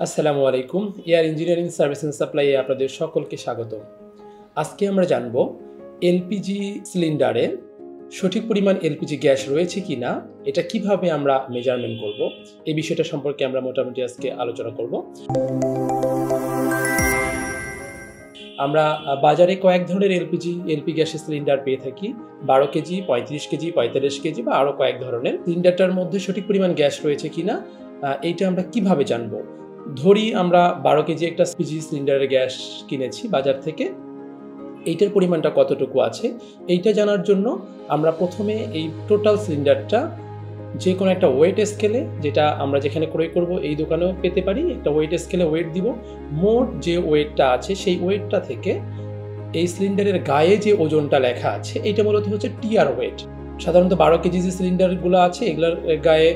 আসসালামু আলাইকুম। Air engineering service and সাপ্লাইয়ে আপনাদের সকলকে স্বাগত। আজকে আমরা জানব এলপিজি সিলিন্ডারে সঠিক পরিমাণ এলপিজি গ্যাস রয়েছে কিনা, এটা কিভাবে আমরা মেজারমেন্ট করব, এই বিষয়টা সম্পর্কে আমরা মোটামুটি আজকে আলোচনা করব। আমরা বাজারে কয়েক ধরনের এলপি গ্যাসের সিলিন্ডার পেয়ে থাকি। 12 কেজি, 35 কেজি, 45 কেজি বা আরও কয়েক ধরনের। সিলিন্ডারটার মধ্যে সঠিক পরিমাণ গ্যাস রয়েছে কিনা এইটা আমরা কিভাবে জানবো? ধরি আমরা 12 কেজি একটা এলপিজি সিলিন্ডারের গ্যাস কিনেছি বাজার থেকে, এইটার পরিমাণটা কতটুকু আছে এইটা জানার জন্য আমরা প্রথমে এই টোটাল সিলিন্ডারটা যে কোনো একটা ওয়েট স্কেলে, যেটা আমরা যেখানে ক্রয় করব এই দোকানেও পেতে পারি, একটা ওয়েট স্কেলে ওয়েট দিব। মোট যে ওয়েটটা আছে সেই ওয়েটটা থেকে এই সিলিন্ডারের গায়ে যে ওজনটা লেখা আছে এইটা মূলত হচ্ছে টিআর ওয়েট। সাধারণত 12 কেজি যে সিলিন্ডারগুলো আছে এগুলোর গায়ে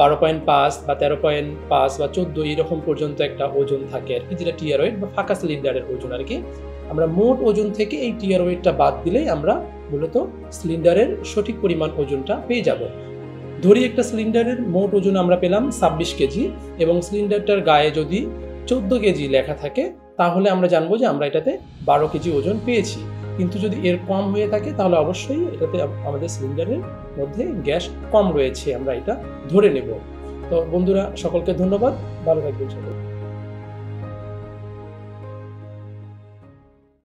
12.5 বা 13.5 বা 14 এইরকম পর্যন্ত একটা ওজন থাকে আর কি, যেটা টিআর ওয়েট বা ফাঁকা সিলিন্ডারের ওজন আর কি। আমরা মোট ওজন থেকে এই টিআর ওয়েটটা বাদ দিলেই আমরা মূলত সিলিন্ডারের সঠিক পরিমাণ ওজনটা পেয়ে যাব। ধরি একটা সিলিন্ডারের মোট ওজন আমরা পেলাম 26 কেজি এবং সিলিন্ডারটার গায়ে যদি 14 কেজি লেখা থাকে, তাহলে আমরা জানবো যে আমরা এটাতে 12 কেজি ওজন পেয়েছি। কিন্তু যদি এর কম হয়ে থাকে তাহলে অবশ্যই এটাতে আমাদের সিলিন্ডারের মধ্যে গ্যাস কম রয়েছে, আমরা এটা ধরে নেব। তো বন্ধুরা, সকলকে ধন্যবাদ, ভালো থাকবেন সকলে।